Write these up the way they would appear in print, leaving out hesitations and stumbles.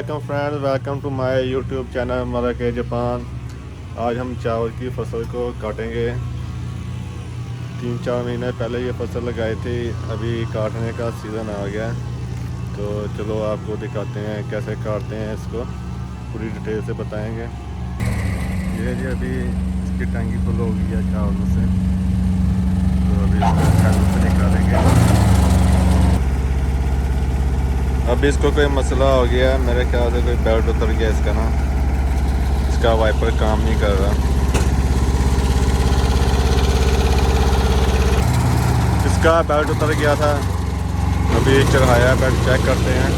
वालेकुम friends, welcome to my YouTube channel Malak Japan. आज हम चावल की फसल को काटेंगे। 3-4 महीने पहले ये फसल लगाई थी, अभी काटने का सीज़न आ गया। तो चलो आपको दिखाते हैं कैसे काटते हैं, इसको पूरी डिटेल से बताएंगे। ये जी अभी इसकी टंकी फुल हो गई है चावलों से, तो अभी इसको से निकालेंगे। अभी इसको कोई मसला हो गया है, मेरे ख्याल से कोई बेल्ट उतर गया इसका ना, इसका वाइपर काम नहीं कर रहा। इसका बेल्ट उतर गया था, अभी चढ़ाया बेल्ट, चेक करते हैं।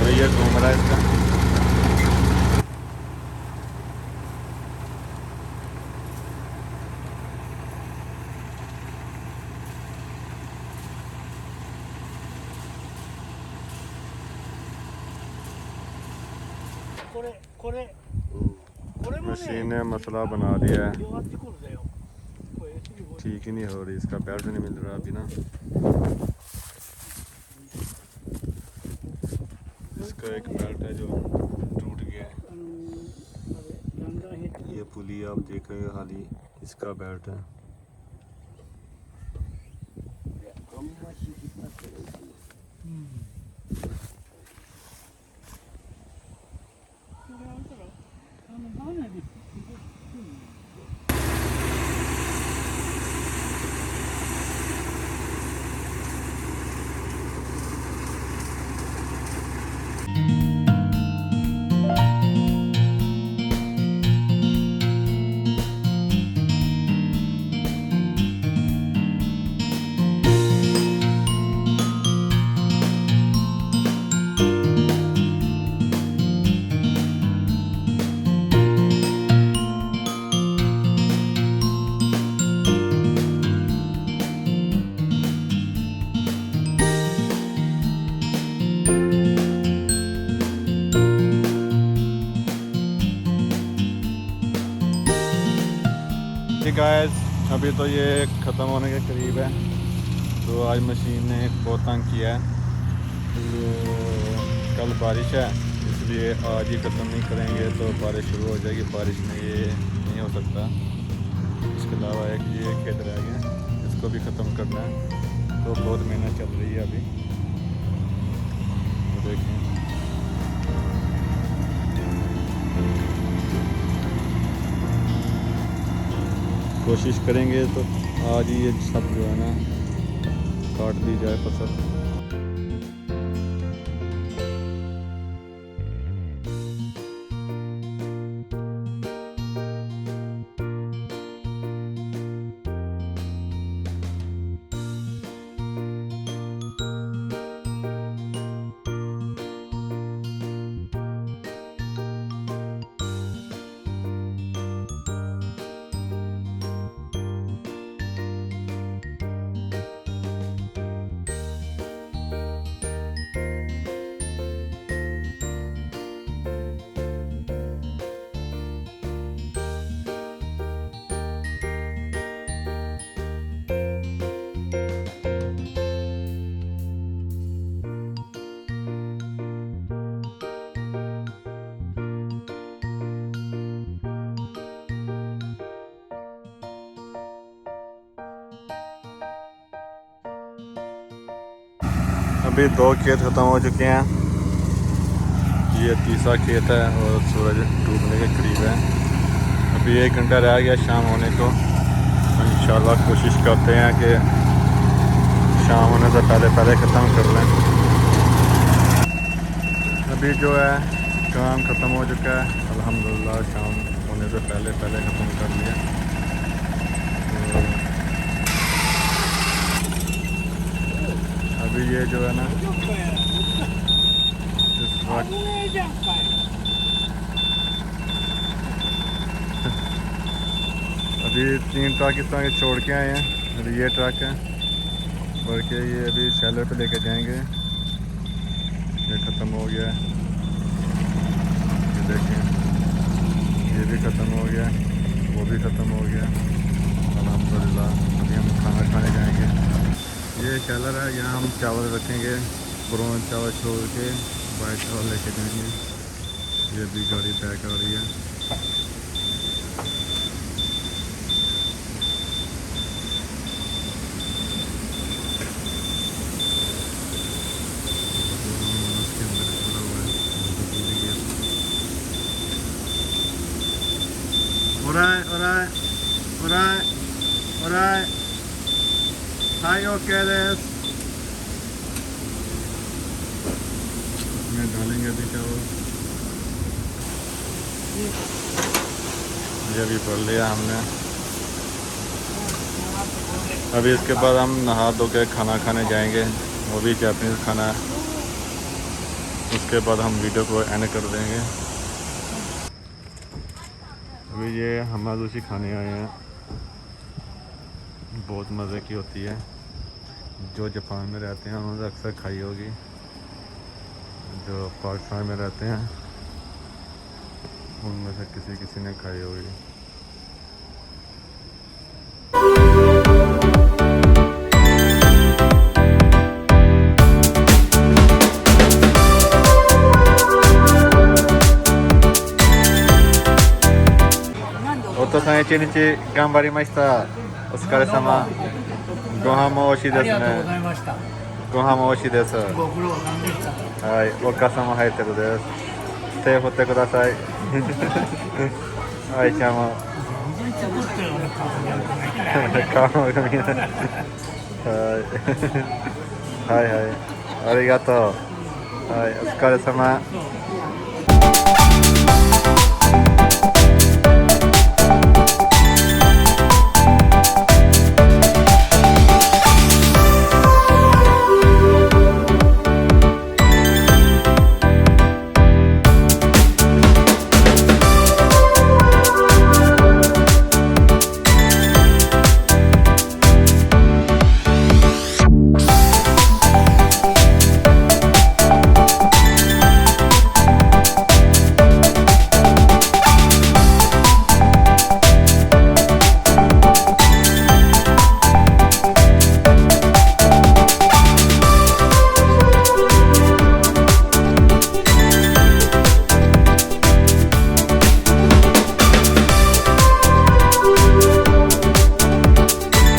अभी ये घूम रहा है इसका। मशीन ने मसला बना दिया है, ठीक ही नहीं हो रही, इसका बेल्ट नहीं मिल रहा अभी ना। इसका एक बेल्ट है जो टूट गया है, ये पुली आप देख रहे हो, खाली इसका बेल्ट है। गाइस अभी तो ये ख़त्म होने के करीब है, तो आज मशीन ने बहुत तंग किया है। तो कल बारिश है, इसलिए आज ही ख़त्म नहीं करेंगे तो बारिश शुरू हो जाएगी, बारिश में ये नहीं हो सकता। इसके अलावा एक ये खेत रह गया, इसको भी ख़त्म करना है, तो बहुत मेहनत चल रही है अभी। तो देखें, कोशिश करेंगे तो आज ही ये सब जो है ना काट दी जाए फसल। अभी 2 खेत ख़त्म हो चुके हैं, ये तीसरा खेत है और सूरज डूबने के करीब है। अभी 1 घंटा रह गया शाम होने को, इंशाल्लाह कोशिश करते हैं कि शाम होने से पहले पहले ख़त्म कर लें। अभी जो है काम ख़त्म हो चुका है अल्हम्दुलिल्लाह, शाम होने से पहले पहले ख़त्म कर लिया। अभी ये जो है ना इस वक्त अभी 3 ट्रक इस तरह के छोड़ के आए हैं। अभी ये ट्रक है, बल्कि ये अभी शैलर पे लेके जाएंगे। ये ख़त्म हो गया, ये देखें, ये भी ख़त्म हो गया, वो भी ख़त्म हो गया अल्हम्दुलिल्लाह। अभी हम खाना खाने जाएंगे। ये शैलर है, यहाँ हम चावल रखेंगे, ब्राउन चावल छोड़ के वाइट और लेके जाएंगे। ये भी गाड़ी पैक हो रही है। उसके अंदर पड़ा हुआ है। Alright. Hi, okay this. इसमें डालेंगे अभी चावल। ये भी भर लिया हमने। अभी इसके बाद हम नहा धो के खाना खाने जाएंगे, वो भी जापानीज़ खाना है। उसके बाद हम वीडियो को एंड कर देंगे। अभी ये हमारे खाने आए हैं, बहुत मज़े की होती है। जो जापान में रहते हैं उन्होंने अक्सर खाई होगी, जो पाकिस्तान में रहते हैं उनमें से किसी ने खाई होगी।お父さん一日頑張りました。お疲れ様。ご飯も美味しいですね。ありがとうございました。ご飯も美味しいです。ご苦労さんでした。はい、お母さんも入ってるです。手を振ってください。愛ちゃんも。全然作ってる俺顔が見えない。顔が見えない。はい。はいはい。ありがとう。はい、お疲れ様。